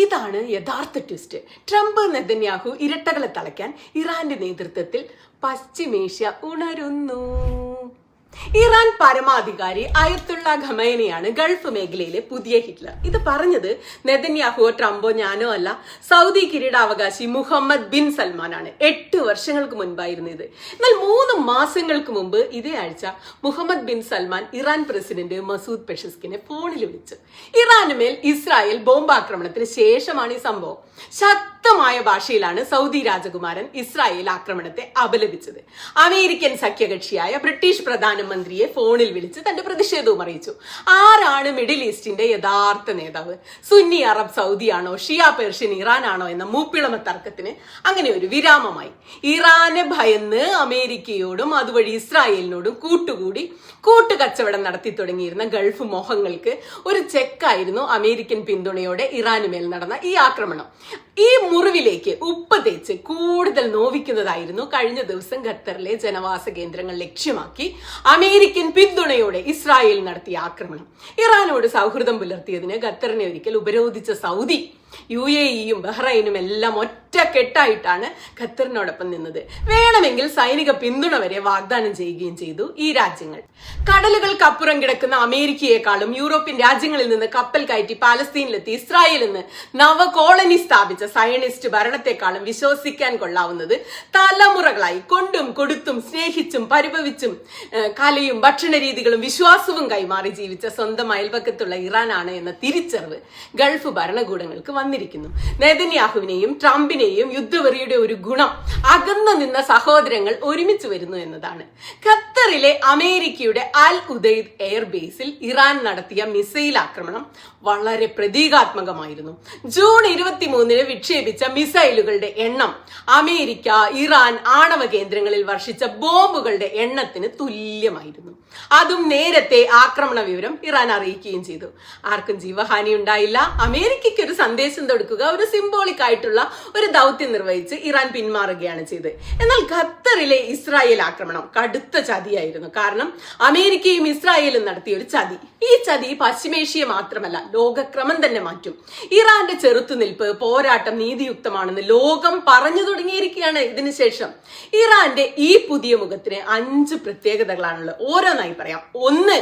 ഇതാണ് യഥാർത്ഥ twist. Trump Netanyahu ഇരട്ടകളെ തളയ്ക്കാൻ ഇറാന്റെ നേതൃത്വത്തിൽ പശ്ചിമേഷ്യ ഉണരുന്നു. ഇറാൻ പരമാധികാരി അയത്തുള്ള ഖമേനിയാണ് ഗൾഫ് മേഖലയിലെ പുതിയ ഹിറ്റ്ലർ. ഇത് പറഞ്ഞത് നെതന്യാഹുവോ ട്രംപോ ഞാനോ അല്ല, സൗദി കിരീടാവകാശി മുഹമ്മദ് ബിൻ സൽമാനാണ്. 8 വർഷങ്ങൾക്ക് മുൻപായിരുന്നു ഇത്. എന്നാൽ 3 മാസങ്ങൾക്ക് മുമ്പ് ഇതേ ആഴ്ച Mohammed bin Salman Iran president Masoud പെഷസ്കിനെ ഫോണിൽ വിളിച്ചു. ഇറാന് മേൽ ഇസ്രായേൽ ബോംബാക്രമണത്തിന് ശേഷമാണ് ഈ സംഭവം. ശക്തമായ ഭാഷയിലാണ് സൗദി രാജകുമാരൻ ഇസ്രായേൽ ആക്രമണത്തെ അപലപിച്ചത്. അമേരിക്കൻ സഖ്യകക്ഷിയായ ബ്രിട്ടീഷ് പ്രധാനമന്ത്രിയെ ഫോണിൽ വിളിച്ച് തന്റെ പ്രതിഷേധവും അറിയിച്ചു. ആരാണ് മിഡിൽ ഈസ്റ്റിന്റെ യഥാർത്ഥ നേതാവ്? സുന്നി അറബ് സൗദിയാണോ, ഷിയ പേർഷ്യൻ ഇറാനാണോ എന്ന മൂപ്പിളമ തർക്കത്തിന് അങ്ങനെ ഒരു വിരാമമായി. ഇറാനെ ഭയന്ന് അമേരിക്കയോടും അതുവഴി ഇസ്രായേലിനോടും കൂട്ടുകച്ചവടം നടത്തി തുടങ്ങിയിരുന്ന ഗൾഫ് മോഹങ്ങൾക്ക് ഒരു ചെക്കായിരുന്നു അമേരിക്കൻ പിന്തുണയോടെ ഇറാന് മേൽ നടന്ന ഈ ആക്രമണം. ഈ മുറിവിലേക്ക് ഉപ്പ് തേച്ച് കൂടുതൽ നോവിക്കുന്നതായിരുന്നു കഴിഞ്ഞ ദിവസം ഖത്തറിലെ ജനവാസ കേന്ദ്രങ്ങൾ ലക്ഷ്യമാക്കി അമേരിക്കൻ പിന്തുണയോടെ ഇസ്രായേൽ നടത്തിയ ആക്രമണം. ഇറാനോട് സൗഹൃദം പുലർത്തിയതിന് ഖത്തറിനെ ഒരിക്കൽ ഉപരോധിച്ച സൗദി, UAEയും ബഹ്റൈനും എല്ലാം ഒറ്റക്കെട്ടായിട്ടാണ് ഖത്തറിനോടൊപ്പം നിന്നത്. വേണമെങ്കിൽ സൈനിക പിന്തുണ വരെ വാഗ്ദാനം ചെയ്യുകയും ചെയ്തു ഈ രാജ്യങ്ങൾ. കടലുകൾക്കപ്പുറം കിടക്കുന്ന അമേരിക്കയെക്കാളും യൂറോപ്യൻ രാജ്യങ്ങളിൽ നിന്ന് കപ്പൽ കയറ്റി പാലസ്തീനിലെത്തി ഇസ്രായേലിൽ നിന്ന് നവകോളനി സ്ഥാപിച്ച സയനിസ്റ്റ് ഭരണത്തെക്കാളും വിശ്വസിക്കാൻ കൊള്ളാവുന്നത് തലമുറകളായി കൊണ്ടും കൊടുത്തും സ്നേഹിച്ചും പരിഭവിച്ചും കലയും ഭക്ഷണ രീതികളും വിശ്വാസവും കൈമാറി ജീവിച്ച സ്വന്തം അയൽപക്കത്തുള്ള ഇറാനാണ് എന്ന തിരിച്ചറിവ് ഗൾഫ് ഭരണകൂടങ്ങൾക്ക് വന്നിരിക്കുന്നു. നെതന്യാഹുവിനെയും ട്രംപിനെയും യുദ്ധവെറിയുടെ ഒരു ഗുണം അകന്നു നിന്ന സഹോദരങ്ങൾ ഒരുമിച്ച് വരുന്നു എന്നതാണ്. ഖത്തറിലെ അമേരിക്കയുടെ അൽ ഉദൈദ് എയർബേസിൽ ഇറാൻ നടത്തിയ മിസൈൽ ആക്രമണം വളരെ പ്രതീകാത്മകമായിരുന്നു. ജൂൺ 23 വിക്ഷേപിച്ച മിസൈലുകളുടെ എണ്ണം അമേരിക്ക ഇറാൻ ആണവ കേന്ദ്രങ്ങളിൽ വർഷിച്ച ബോംബുകളുടെ എണ്ണത്തിന് തുല്യമായിരുന്നു. അതും നേരത്തെ ആക്രമണ വിവരം ഇറാൻ അറിയിക്കുകയും ചെയ്തു. ആർക്കും ജീവഹാനി ഉണ്ടായില്ല. അമേരിക്കയ്ക്ക് ഒരു സന്ദേശം കൊടുക്കുക, ഒരു സിംബോളിക് ആയിട്ടുള്ള ഒരു ദൗത്യം നിർവഹിച്ച് ഇറാൻ പിന്മാറുകയാണ് ചെയ്തത്. എന്നാൽ ഖത്തറിലെ ഇസ്രായേൽ ആക്രമണം കടുത്ത ചതിയായിരുന്നു. കാരണം അമേരിക്കയും ഇസ്രായേലും നടത്തിയ ഒരു ചതി. ഈ ചതി പശ്ചിമേഷ്യ മാത്രമല്ല, ലോകക്രമം തന്നെ മാറ്റും. ഇറാന്റെ ചെറുത്തുനിൽപ്പ്, പോരാട്ടം നീതിയുക്തമാണെന്ന് ലോകം പറഞ്ഞു തുടങ്ങിയിരിക്കുകയാണ്. ഇതിനുശേഷം ഇറാന്റെ ഈ പുതിയ മുഖത്തിന് 5 പ്രത്യേകതകളാണുള്ളത്. ഓരോന്നായി പറയാം. 1,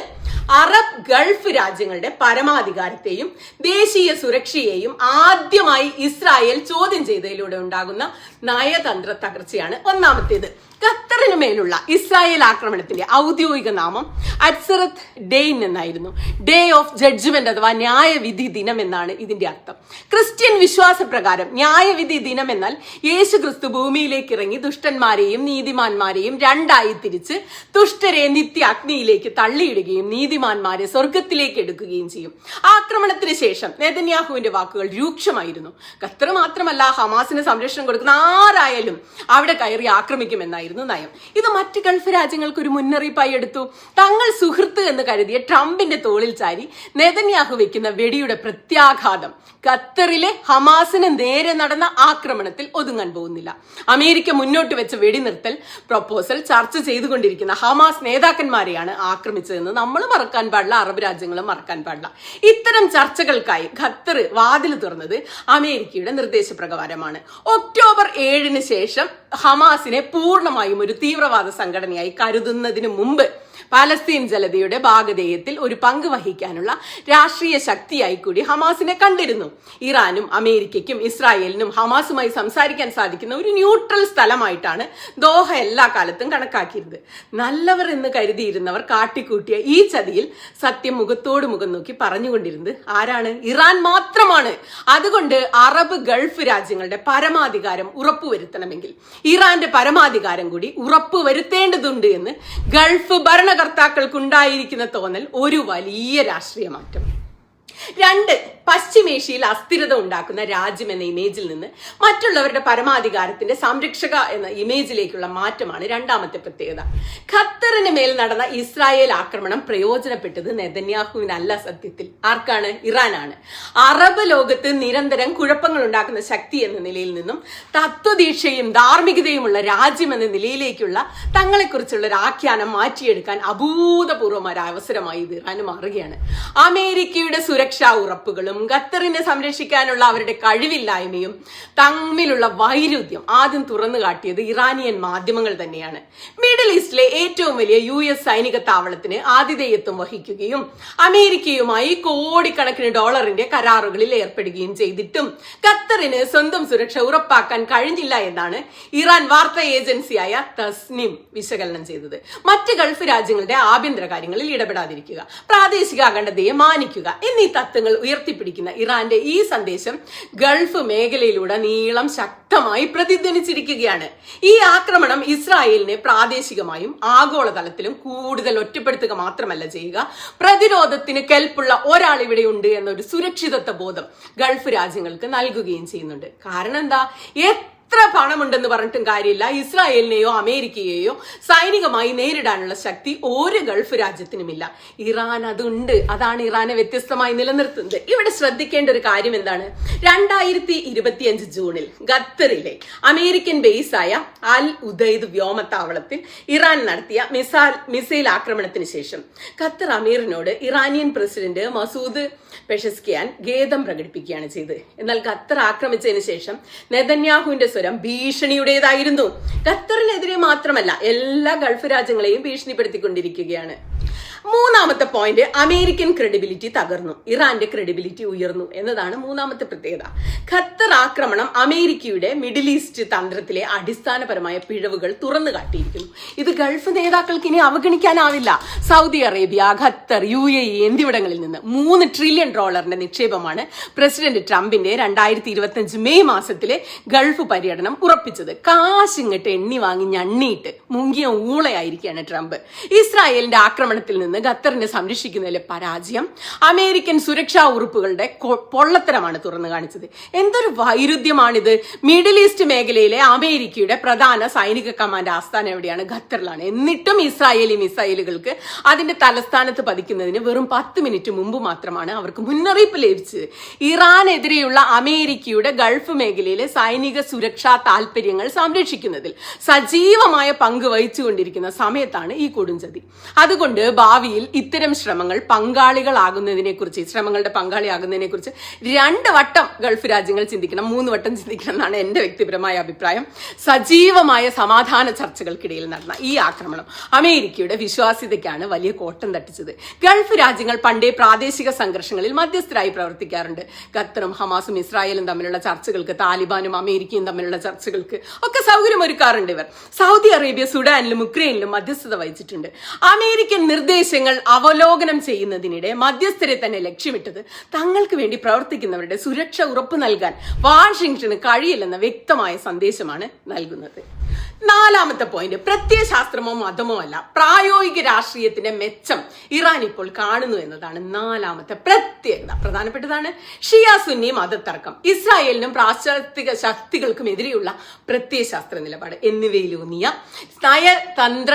അറബ് ഗൾഫ് രാജ്യങ്ങളുടെ പരമാധികാരത്തെയും ദേശീയ സുരക്ഷയെയും ആദ്യമായി ഇസ്രായേൽ ചോദ്യം ചെയ്തതിലൂടെ ഉണ്ടാകുന്ന നയതന്ത്ര തകർച്ചയാണ് ഒന്നാമത്തേത്. ഖത്തറിന് മേലുള്ള ഇസ്രായേൽ ആക്രമണത്തിന്റെ ഔദ്യോഗിക നാമം അറ്റ്സറത്ത് ഡെയ്ൻ എന്നായിരുന്നു. ഡേ ഓഫ് ജഡ്ജ്മെന്റ് അഥവാ ന്യായവിധി ദിനം എന്നാണ് ഇതിന്റെ അർത്ഥം. ക്രിസ്ത്യൻ വിശ്വാസപ്രകാരം ന്യായവിധി ദിനം എന്നാൽ യേശു ക്രിസ്തു ഭൂമിയിലേക്ക് ഇറങ്ങി ദുഷ്ടന്മാരെയും നീതിമാന്മാരെയും രണ്ടായി തിരിച്ച് ദുഷ്ടരെ നിത്യ അഗ്നിയിലേക്ക് തള്ളിയിടുകയും നീതിമാന്മാരെ സ്വർഗത്തിലേക്ക് എടുക്കുകയും ചെയ്യും. ആക്രമണത്തിന് ശേഷം നെതന്യാഹുവിന്റെ വാക്കുകൾ രൂക്ഷമായിരുന്നു. ഖത്തർ മാത്രമല്ല, ഹമാസിന് സംരക്ഷണം കൊടുക്കുന്ന ആരായാലും അവിടെ കയറി ആക്രമിക്കുമെന്നായിരുന്നു നയം. ഇത് മറ്റ് ഗൾഫ് രാജ്യങ്ങൾക്ക് ഒരു മുന്നറിയിപ്പായി എടുത്തു. തങ്ങൾ സുഹൃത്ത് എന്ന് കരുതിയ ട്രംപിന്റെ തോളിൽ ചാരി നെതന്യാഹു വെക്കുന്ന വെടിയുടെ പ്രത്യാഘാതം ഖത്തറിലെ ഹമാസിന് നേരെ നടന്ന ആക്രമണത്തിൽ ഒതുങ്ങാൻ പോകുന്നില്ല. അമേരിക്ക മുന്നോട്ട് വെച്ച വെടിനിർത്തൽ പ്രൊപ്പോസൽ ചർച്ച ചെയ്തുകൊണ്ടിരിക്കുന്ന ഹമാസ് നേതാക്കന്മാരെയാണ് ആക്രമിച്ചതെന്ന് നമ്മൾ മറക്കാൻ പാടില്ല, അറബ് രാജ്യങ്ങളും മറക്കാൻ പാടില്ല. ഇത്തരം ചർച്ചകൾക്കായി ഖത്തർ വാതിൽ തുറന്നത് അമേരിക്കയുടെ നിർദ്ദേശപ്രകാരമാണ്. ഒക്ടോബർ 7 ശേഷം ഹമാസിനെ പൂർണ്ണമായും ഒരു തീവ്രവാദ സംഘടനയായി കരുതുന്നതിന് മുമ്പ് പാലസ്തീൻ ജനതയുടെ ഭാഗധേയത്തിൽ ഒരു പങ്ക് വഹിക്കാനുള്ള രാഷ്ട്രീയ ശക്തിയായി കൂടി ഹമാസിനെ കണ്ടിരുന്നു. ഇറാനും അമേരിക്കയ്ക്കും ഇസ്രായേലിനും ഹമാസുമായി സംസാരിക്കാൻ സാധിക്കുന്ന ഒരു ന്യൂട്രൽ സ്ഥലമായിട്ടാണ് ദോഹ എല്ലാ കാലത്തും കണക്കാക്കിയിരുന്നത്. നല്ലവർ എന്ന് കരുതിയിരുന്നവർ കാട്ടിക്കൂട്ടിയ ഈ ചതിയിൽ സത്യം മുഖത്തോട് മുഖം നോക്കി പറഞ്ഞുകൊണ്ടിരുന്നത് ആരാണ്? ഇറാൻ മാത്രമാണ്. അതുകൊണ്ട് അറബ് ഗൾഫ് രാജ്യങ്ങളുടെ പരമാധികാരം ഉറപ്പുവരുത്തണമെങ്കിൽ ഇറാന്റെ പരമാധികാരം കൂടി ഉറപ്പുവരുത്തേണ്ടതുണ്ട് എന്ന് ഗൾഫ് ഭരണകർത്താക്കൾക്കുണ്ടായിരിക്കുന്ന തോന്നൽ ഒരു വലിയ രാഷ്ട്രീയ മാറ്റം. 2, പശ്ചിമേഷ്യയിൽ അസ്ഥിരത ഉണ്ടാക്കുന്ന രാജ്യം എന്ന ഇമേജിൽ നിന്ന് മറ്റുള്ളവരുടെ പരമാധികാരത്തിന്റെ സംരക്ഷക എന്ന ഇമേജിലേക്കുള്ള മാറ്റമാണ് രണ്ടാമത്തെ പ്രത്യേകത. ഖത്തറിന് മേൽ നടന്ന ഇസ്രായേൽ ആക്രമണം പ്രയോജനപ്പെട്ടത് നെതന്യാഹുവിനല്ല, സത്യത്തിൽ ആർക്കാണ്? ഇറാനാണ്. അറബ് ലോകത്ത് നിരന്തരം കുഴപ്പങ്ങൾ ഉണ്ടാക്കുന്ന ശക്തി എന്ന നിലയിൽ നിന്നും തത്വദീക്ഷയും ധാർമ്മികതയുമുള്ള രാജ്യം എന്ന നിലയിലേക്കുള്ള തങ്ങളെക്കുറിച്ചുള്ള ഒരു ആഖ്യാനം മാറ്റിയെടുക്കാൻ അഭൂതപൂർവമായ അവസരമായി ഇത് ഇറാന് മാറുകയാണ്. അമേരിക്കയുടെ സുരക്ഷ സുരക്ഷാ ഉറപ്പുകളും ഖത്തറിനെ സംരക്ഷിക്കാനുള്ള അവരുടെ കഴിവില്ലായ്മയും തമ്മിലുള്ള വൈരുദ്ധ്യം ആദ്യം തുറന്നു കാട്ടിയത് ഇറാനിയൻ മാധ്യമങ്ങൾ തന്നെയാണ്. മിഡിൽ ഈസ്റ്റിലെ ഏറ്റവും വലിയ US സൈനിക താവളത്തിന് ആതിഥേയത്വം വഹിക്കുകയും അമേരിക്കയുമായി കോടിക്കണക്കിന് ഡോളറിന്റെ കരാറുകളിൽ ഏർപ്പെടുകയും ചെയ്തിട്ടും ഖത്തറിന് സ്വന്തം സുരക്ഷ ഉറപ്പാക്കാൻ കഴിഞ്ഞില്ല എന്നാണ് ഇറാൻ വാർത്താ ഏജൻസിയായ തസ്നിം വിശകലനം ചെയ്തത്. മറ്റ് ഗൾഫ് രാജ്യങ്ങളുടെ ആഭ്യന്തര കാര്യങ്ങളിൽ ഇടപെടാതിരിക്കുക, പ്രാദേശിക അഖണ്ഡതയെ മാനിക്കുക എന്നീ തത്വങ്ങൾ ഉയർത്തിപ്പിടിക്കുന്ന ഇറാന്റെ ഈ സന്ദേശം ഗൾഫ് മേഖലയിലൂടെ നീളം ശക്തമായി പ്രതിധ്വനിച്ചിരിക്കുകയാണ്. ഈ ആക്രമണം ഇസ്രായേലിനെ പ്രാദേശികമായും ആഗോളതലത്തിലും കൂടുതൽ ഒറ്റപ്പെടുത്തുക മാത്രമല്ല ചെയ്യുക, പ്രതിരോധത്തിന് കെൽപ്പുള്ള ഒരാൾ ഇവിടെയുണ്ട് എന്നൊരു സുരക്ഷിതത്വ ബോധം ഗൾഫ് രാജ്യങ്ങൾക്ക് നൽകുകയും ചെയ്യുന്നുണ്ട്. കാരണം എന്താ, എത്ര പണമുണ്ടെന്ന് പറഞ്ഞിട്ടും കാര്യമില്ല, ഇസ്രായേലിനെയോ അമേരിക്കയെയോ സൈനികമായി നേരിടാനുള്ള ശക്തി ഒരു ഗൾഫ് രാജ്യത്തിനുമില്ല. ഇറാൻ അതുണ്ട്. അതാണ് ഇറാനെ വ്യത്യസ്തമായി നിലനിർത്തുന്നത്. ഇവിടെ ശ്രദ്ധിക്കേണ്ട ഒരു കാര്യം എന്താണ്, 2025 ജൂണിൽ ഖത്തറിലെ അമേരിക്കൻ ബേസായ അൽ ഉദൈദ് വ്യോമത്താവളത്തിൽ ഇറാൻ നടത്തിയ മിസൈൽ ആക്രമണത്തിന് ശേഷം ഖത്തർ അമീറിനോട് ഇറാനിയൻ പ്രസിഡന്റ് മസൂദ് പെഷസ്കിയാൻ ഖേദം പ്രകടിപ്പിക്കുകയാണ് ചെയ്തത്. എന്നാൽ ഖത്തർ ആക്രമിച്ചതിന് ശേഷം നെതന്യാഹുവിന്റെ സ്വരം ഭീഷണിയുടേതായിരുന്നു. ഖത്തറിനെതിരെ മാത്രമല്ല, എല്ലാ ഗൾഫ് രാജ്യങ്ങളെയും ഭീഷണിപ്പെടുത്തിക്കൊണ്ടിരിക്കുകയാണ്. മൂന്നാമത്തെ പോയിന്റ്, അമേരിക്കൻ ക്രെഡിബിലിറ്റി തകർന്നു, ഇറാന്റെ ക്രെഡിബിലിറ്റി ഉയർന്നു എന്നതാണ് മൂന്നാമത്തെ പ്രത്യേകത. ഖത്തർ ആക്രമണം അമേരിക്കയുടെ മിഡിൽ ഈസ്റ്റ് തന്ത്രത്തിലെ അടിസ്ഥാനപരമായ പിഴവുകൾ തുറന്നു കാട്ടിയിരിക്കുന്നു. ഇത് ഗൾഫ് നേതാക്കൾക്ക് ഇനി അവഗണിക്കാനാവില്ല. സൗദി അറേബ്യ, ഖത്തർ, UAE എന്നിവിടങ്ങളിൽ നിന്ന് $3 ട്രില്യൺ നിക്ഷേപമാണ് പ്രസിഡന്റ് ട്രംപിന്റെ 2025 മെയ് മാസത്തിലെ ഗൾഫ് പര്യടനം ഉറപ്പിച്ചത്. കാശിങ്ങട്ട് എണ്ണി വാങ്ങി ഞണ്ണിയിട്ട് മുങ്ങിയ ഊളയായിരിക്കുകയാണ് ട്രംപ്. ഇസ്രായേലിന്റെ ആക്രമണത്തിൽ നിന്ന് ഖത്തറിനെ സംരക്ഷിക്കുന്നതിലെ പരാജയം അമേരിക്കൻ സുരക്ഷാ ഉറപ്പുകളുടെ പൊള്ളത്തരമാണ് തുറന്നു കാണിച്ചത്. എന്തൊരു വൈരുദ്ധ്യമാണിത്. മിഡിൽ ഈസ്റ്റ് മേഖലയിലെ അമേരിക്കയുടെ പ്രധാന സൈനിക കമാൻഡ് ആസ്ഥാനം എവിടെയാണ്? ഖത്തറിലാണ്. എന്നിട്ടും ഇസ്രായേലി മിസൈലുകൾക്ക് അതിന്റെ തലസ്ഥാനത്ത് പതിക്കുന്നതിന് വെറും 10 മിനിറ്റ് മുമ്പ് മാത്രമാണ് അവർക്ക് മുന്നറിയിപ്പ് ലഭിച്ചത്. ഇറാനെതിരെയുള്ള അമേരിക്കയുടെ ഗൾഫ് മേഖലയിലെ സൈനിക സുരക്ഷാ താൽപര്യങ്ങൾ സംരക്ഷിക്കുന്നതിൽ സജീവമായ പങ്ക് വഹിച്ചുകൊണ്ടിരിക്കുന്ന സമയത്താണ് ഈ കൊടുംചതി. അതുകൊണ്ട് ഭാവിയിൽ ഇത്തരം ശ്രമങ്ങളുടെ പങ്കാളിയാകുന്നതിനെ കുറിച്ച് 2 വട്ടം ഗൾഫ് രാജ്യങ്ങൾ ചിന്തിക്കണം, 3 വട്ടം ചിന്തിക്കണം എന്നാണ് എന്റെ വ്യക്തിപരമായ അഭിപ്രായം. സജീവമായ സമാധാന ചർച്ചകൾക്കിടയിൽ നടന്ന ഈ ആക്രമണം അമേരിക്കയുടെ വിശ്വാസ്യതയ്ക്കാണ് വലിയ കോട്ടം തട്ടിച്ചത്. ഗൾഫ് രാജ്യങ്ങൾ പണ്ടേ പ്രാദേശിക സംഘർഷങ്ങളിൽ മധ്യസ്ഥരായി പ്രവർത്തിക്കാറുണ്ട്. ഖത്തറും ഹമാസും ഇസ്രായേലും തമ്മിലുള്ള ചർച്ചകൾക്ക്, താലിബാനും അമേരിക്കയും തമ്മിലുള്ള ചർച്ചകൾക്ക് ഒക്കെ സൗകര്യമൊരുക്കാറുണ്ട് ഇവർ. സൗദി അറേബ്യ സുഡാനിലും ഉക്രൈനിലും മധ്യസ്ഥത വഹിച്ചിട്ടുണ്ട്. അമേരിക്കൻ നിർദ്ദേശങ്ങൾ അവലോകനം ചെയ്യുന്നതിനിടെ മധ്യസ്ഥരെ തന്നെ ലക്ഷ്യമിട്ടത് തങ്ങൾക്ക് വേണ്ടി പ്രവർത്തിക്കുന്നവരുടെ സുരക്ഷ ഉറപ്പു നൽകാൻ വാഷിംഗ്ടണ് കഴിയില്ലെന്ന വ്യക്തമായ സന്ദേശമാണ് നൽകുന്നത്. 4ാമത്തെ പോയിന്റ്, പ്രത്യയശാസ്ത്രമോ മതമോ അല്ല, പ്രായോഗിക രാഷ്ട്രീയത്തിന്റെ മെച്ചം ഇറാൻ ഇപ്പോൾ കാണുന്നു എന്നതാണ് 4ാമത്തെ പ്രത്യേകത. പ്രധാനപ്പെട്ടതാണ് ഷിയ സുന്നി മതത്തർക്കം, ഇസ്രായേലിനും പാശ്ചാത്യ ശക്തികൾക്കും എതിരെയുള്ള പ്രത്യയശാസ്ത്ര നിലപാട് എന്നിവയിലൂന്നിയ നയതന്ത്ര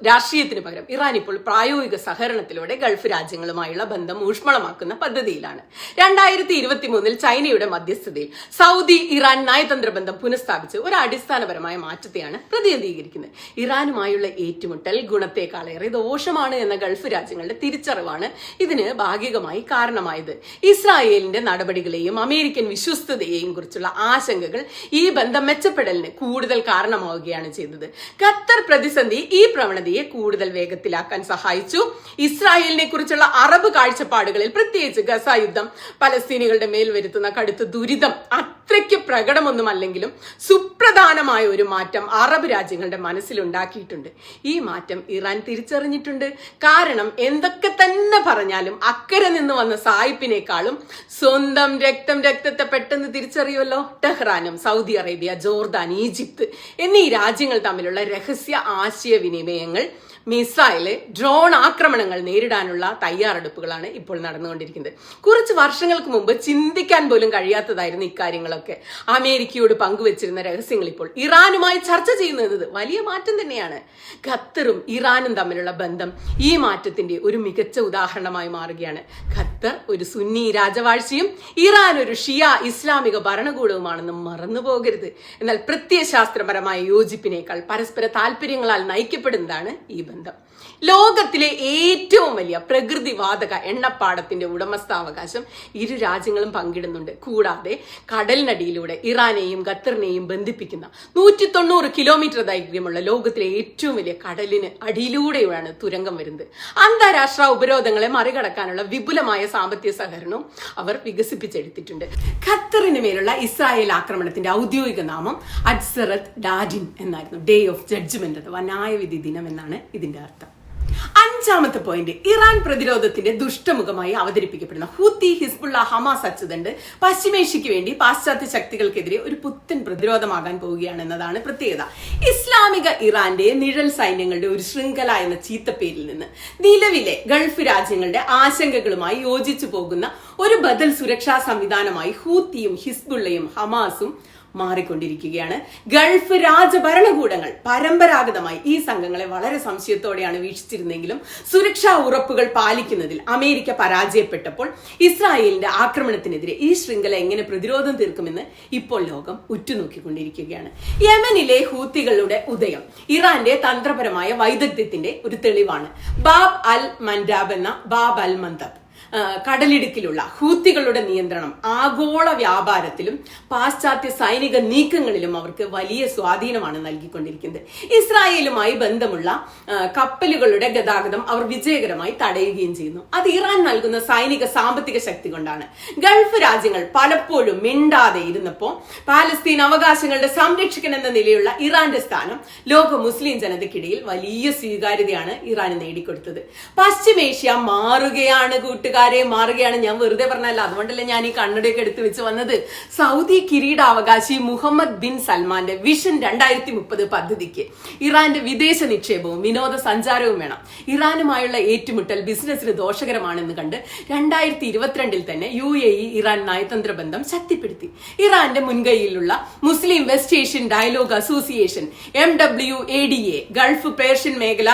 രാഷ്ട്രീയത്തിന് പകരം ഇറാൻ ഇപ്പോൾ പ്രായോഗിക സഹകരണത്തിലൂടെ ഗൾഫ് രാജ്യങ്ങളുമായുള്ള ബന്ധം ഊഷ്മളമാക്കുന്ന പദ്ധതിയിലാണ്. 2023 ചൈനയുടെ മധ്യസ്ഥതയിൽ സൗദി ഇറാൻ നയതന്ത്ര ബന്ധം പുനഃസ്ഥാപിച്ച് ഒരു അടിസ്ഥാനപരമായ മാറ്റത്തെയാണ് പ്രതിനിധീകരിക്കുന്നത്. ഇറാനുമായുള്ള ഏറ്റുമുട്ടൽ ഗുണത്തെക്കാളേറെ ദോഷമാണ് എന്ന ഗൾഫ് രാജ്യങ്ങളുടെ തിരിച്ചറിവാണ് ഇതിന് ഭാഗികമായി കാരണമായത്. ഇസ്രായേലിന്റെ നടപടികളെയും അമേരിക്കൻ വിശ്വസ്തതയെയും കുറിച്ചുള്ള ആശങ്കകൾ ഈ ബന്ധം മെച്ചപ്പെടലിന് കൂടുതൽ കാരണമാവുകയാണ് ചെയ്തത്. ഖത്തർ പ്രതിസന്ധി ഈ പ്രവണതയെ കൂടുതൽ വേഗത്തിലാക്കാൻ സഹായിച്ചു. ഇസ്രായേലിനെ കുറിച്ചുള്ള അറബ് കാഴ്ചപ്പാടുകളിൽ, പ്രത്യേകിച്ച് ഗസ യുദ്ധം പലസ്തീനികളുടെ മേൽ വരുത്തുന്ന കടുത്ത ദുരിതം അത്രയ്ക്ക് പ്രകടമൊന്നുമല്ലെങ്കിലും സുപ്രധാനമായ ഒരു മാറ്റം അറബ് രാജ്യങ്ങളുടെ മനസ്സിലുണ്ടാക്കിയിട്ടുണ്ട്. ഈ മാറ്റം ഇറാൻ തിരിച്ചറിഞ്ഞിട്ടുണ്ട്. കാരണം എന്തൊക്കെ തന്നെ പറഞ്ഞാലും അക്കരെ നിന്ന് വന്ന സായിപ്പിനേക്കാളും സ്വന്തം രക്തത്തെ പെട്ടെന്ന് തിരിച്ചറിയുമല്ലോ. ടെഹ്റാനും സൗദി അറേബ്യ, ജോർദാൻ, ഈജിപ്ത് എന്നീ രാജ്യങ്ങൾ തമ്മിലുള്ള രഹസ്യ ആശയവിനിമയങ്ങൾ, മിസൈല്, ഡ്രോൺ ആക്രമണങ്ങൾ നേരിടാനുള്ള തയ്യാറെടുപ്പുകളാണ് ഇപ്പോൾ നടന്നുകൊണ്ടിരിക്കുന്നത്. കുറച്ച് വർഷങ്ങൾക്ക് മുമ്പ് ചിന്തിക്കാൻ പോലും കഴിയാത്തതായിരുന്നു ഇക്കാര്യങ്ങളൊക്കെ. അമേരിക്കയോട് പങ്കുവച്ചിരുന്ന രഹസ്യങ്ങൾ ഇപ്പോൾ ഇറാനുമായി ചർച്ച ചെയ്യുന്നത് വലിയ മാറ്റം തന്നെയാണ്. ഖത്തറും ഇറാനും തമ്മിലുള്ള ബന്ധം ഈ മാറ്റത്തിന്റെ ഒരു മികച്ച ഉദാഹരണമായി മാറുകയാണ്. ഖത്തർ ഒരു സുന്നി രാജവാഴ്ചയും ഇറാൻ ഒരു ഷിയ ഇസ്ലാമിക ഭരണകൂടവുമാണെന്ന് മറന്നുപോകരുത്. എന്നാൽ പ്രത്യയശാസ്ത്രപരമായ യോജിപ്പിനേക്കാൾ പരസ്പര താല്പര്യങ്ങളാൽ നയിക്കപ്പെടുന്നതാണ് ഈ ബന്ധം. ലോകത്തിലെ ഏറ്റവും വലിയ പ്രകൃതിവാതക എണ്ണപ്പാടത്തിന്റെ ഉടമസ്ഥാവകാശം ഇരു രാജ്യങ്ങളും പങ്കിടുന്നുണ്ട്. കൂടാതെ കടലിനടിയിലൂടെ ഇറാനെയും ഖത്തറിനെയും ബന്ധിപ്പിക്കുന്ന 190 കിലോമീറ്റർ ദൈർഘ്യമുള്ള ലോകത്തിലെ ഏറ്റവും വലിയ കടലിന് അടിയിലൂടെയാണ് തുരങ്കം വരുന്നത്. അന്താരാഷ്ട്ര ഉപരോധങ്ങളെ മറികടക്കാനുള്ള വിപുലമായ സാമ്പത്തിക സഹകരണവും അവർ വികസിപ്പിച്ചെടുത്തിട്ടുണ്ട്. ഖത്തറിന് മേലുള്ള ഇസ്രായേൽ ആക്രമണത്തിന്റെ ഔദ്യോഗിക നാമം അഡ്സറത്ത് ഡാഡിൻ എന്നായിരുന്നു. ഡേ ഓഫ് ജഡ്ജ്മെന്റ് അഥവാ ന്യായവിധി ദിനം എന്നാണ് ഇതിന്റെ അർത്ഥം. അഞ്ചാമത്തെ പോയിന്റ്, ഇറാൻ പ്രതിരോധത്തിന്റെ ദുഷ്ടമുഖമായി അവതരിപ്പിക്കപ്പെടുന്ന ഹൂത്തി, ഹിസ്ബുള്ള, ഹമാസ് അച്ചുതണ്ട് പശ്ചിമേഷ്യയ്ക്ക് വേണ്ടി പാശ്ചാത്യ ശക്തികൾക്കെതിരെ ഒരു പുത്തൻ പ്രതിരോധമാകാൻ പോവുകയാണെന്നതാണ് പ്രത്യേകത. ഇസ്ലാമിക ഇറാന്റെ നിഴൽ സൈന്യങ്ങളുടെ ഒരു ശൃംഖല എന്ന ചീത്തപ്പേരിൽ നിന്ന് നിലവിലെ ഗൾഫ് രാജ്യങ്ങളുടെ ആശങ്കകളുമായി യോജിച്ചു പോകുന്ന ഒരു ബദൽ സുരക്ഷാ സംവിധാനമായി ഹൂത്തിയും ഹിസ്ബുള്ളയും ഹമാസും മാറിക്കൊണ്ടിരിക്കുകയാണ്. ഗൾഫ് രാജഭരണകൂടങ്ങൾ പരമ്പരാഗതമായി ഈ സംഘങ്ങളെ വളരെ സംശയത്തോടെയാണ് വീക്ഷിച്ചിരുന്നെങ്കിലും സുരക്ഷാ ഉറപ്പുകൾ പാലിക്കുന്നതിൽ അമേരിക്ക പരാജയപ്പെട്ടപ്പോൾ ഇസ്രായേലിന്റെ ആക്രമണത്തിനെതിരെ ഈ ശൃംഖല എങ്ങനെ പ്രതിരോധം തീർക്കുമെന്ന് ഇപ്പോൾ ലോകം ഉറ്റുനോക്കിക്കൊണ്ടിരിക്കുകയാണ്. യമനിലെ ഹൂത്തികളുടെ ഉദയം ഇറാന്റെ തന്ത്രപരമായ വൈദഗ്ധ്യത്തിന്റെ ഒരു തെളിവാണ്. ബാബ് അൽ മൻഡാബ് എന്ന ബാബ് അൽ മന്ദബ് കടലിടുക്കിലുള്ള ഹൂത്തികളുടെ നിയന്ത്രണം ആഗോള വ്യാപാരത്തിലും പാശ്ചാത്യ സൈനിക നീക്കങ്ങളിലും അവർക്ക് വലിയ സ്വാധീനമാണ് നൽകിക്കൊണ്ടിരിക്കുന്നത്. ഇസ്രായേലുമായി ബന്ധമുള്ള കപ്പലുകളുടെ ഗതാഗതം അവർ വിജയകരമായി തടയുകയും ചെയ്യുന്നു. അത് ഇറാൻ നൽകുന്ന സൈനിക സാമ്പത്തിക ശക്തി കൊണ്ടാണ്. ഗൾഫ് രാജ്യങ്ങൾ പലപ്പോഴും മിണ്ടാതെ ഇരുന്നപ്പോൾ പാലസ്തീൻ അവകാശങ്ങളുടെ സംരക്ഷകൻ എന്ന നിലയുള്ള ഇറാന്റെ സ്ഥാനം ലോക മുസ്ലിം ജനതയ്ക്കിടയിൽ വലിയ സ്വീകാര്യതയാണ് ഇറാന് നേടിക്കൊടുത്തത്. പശ്ചിമേഷ്യ മാറുകയാണ് കൂട്ടുകാർ, മാറുകയാണ്. ഞാൻ വെറുതെ പറഞ്ഞല്ല, അതുകൊണ്ടല്ലേ ഞാൻ ഈ കണ്ണടയൊക്കെ എടുത്തു വെച്ച് വന്നത്. സൗദി കിരീടാവകാശി മുഹമ്മദ് ബിൻ സൽമാന്റെ വിഷൻ 2030 പദ്ധതിക്ക് ഇറാന്റെ വിദേശ നിക്ഷേപവും വിനോദസഞ്ചാരവും വേണം. ഇറാനുമായുള്ള ഏറ്റുമുട്ടൽ ബിസിനസിന് ദോഷകരമാണെന്ന് കണ്ട് 2022 തന്നെ UAE ഇറാൻ നയതന്ത്ര ബന്ധം ശക്തിപ്പെടുത്തി. ഇറാന്റെ മുൻകൈയിലുള്ള Muslim West Asian dialogue association MWADA Gulf Persian മേഖല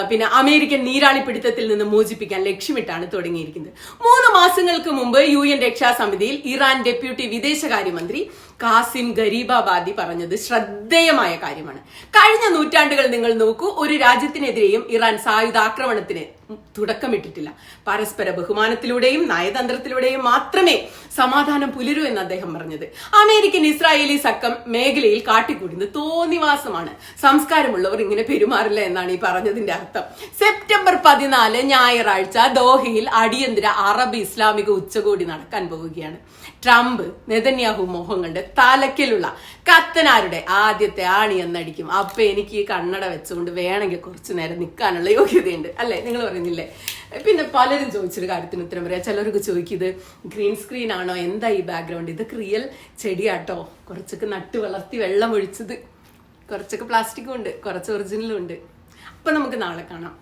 പിന്നെ അമേരിക്കൻ നീരാളിപ്പിടുത്തത്തിൽ നിന്ന് മോചിപ്പിക്കാൻ ലക്ഷ്യമിട്ടാണ് തുടങ്ങിയിരിക്കുന്നത്. 3 മാസങ്ങൾക്ക് മുമ്പ് UN രക്ഷാസമിതിയിൽ ഇറാൻ ഡെപ്യൂട്ടി വിദേശകാര്യമന്ത്രി കാസിം ഗരീബാബാദി പറഞ്ഞത് ശ്രദ്ധേയമായ കാര്യമാണ്. കഴിഞ്ഞ നൂറ്റാണ്ടുകൾ നിങ്ങൾ നോക്കൂ, ഒരു രാജ്യത്തിനെതിരെയും ഇറാൻ സായുധാക്രമണത്തിന് തുടക്കമിട്ടിട്ടില്ല. പരസ്പര ബഹുമാനത്തിലൂടെയും നയതന്ത്രത്തിലൂടെയും മാത്രമേ സമാധാനം പുലരൂ എന്ന് അദ്ദേഹം പറഞ്ഞത്. അമേരിക്കൻ ഇസ്രായേലി സഖ്യം മേഖലയിൽ കാട്ടിക്കൂട്ടുന്നത് തോന്നിവാസമാണ്. സംസ്കാരമുള്ളവർ ഇങ്ങനെ പെരുമാറില്ല എന്നാണ് ഈ പറഞ്ഞതിന്റെ അർത്ഥം. സെപ്റ്റംബർ 14 ഞായറാഴ്ച ദോഹയിൽ അടിയന്തര അറബ് ഇസ്ലാമിക ഉച്ചകോടി നടക്കാൻ പോവുകയാണ്. ട്രംപ് നെതന്യാഹു മോഹങ്ങളുടെ തലക്കിലുള്ള കത്തനാരുടെ ആദ്യത്തെ ആണി എന്നടിക്കും. അപ്പൊ എനിക്ക് ഈ കണ്ണട വെച്ചുകൊണ്ട് വേണമെങ്കിൽ കുറച്ചു നേരം നിൽക്കാനുള്ള യോഗ്യതയുണ്ട്, അല്ലെ? നിങ്ങൾ പറയുന്നില്ലേ? പിന്നെ പലരും ചോദിച്ചൊരു കാര്യത്തിന് ഉത്തരം പറയാം. ചിലർക്ക് ചോദിക്കുന്നത് ഗ്രീൻ സ്ക്രീൻ ആണോ, എന്താ ഈ ബാക്ക്ഗ്രൗണ്ട്? ഇതൊക്കെ റിയൽ ചെടിയാട്ടോ, കുറച്ചൊക്കെ നട്ടു വളർത്തി വെള്ളം ഒഴിച്ചത്, കുറച്ചൊക്കെ പ്ലാസ്റ്റിക്കും ഉണ്ട്, കുറച്ച് ഒറിജിനലും ഉണ്ട്. അപ്പൊ നമുക്ക് നാളെ കാണാം.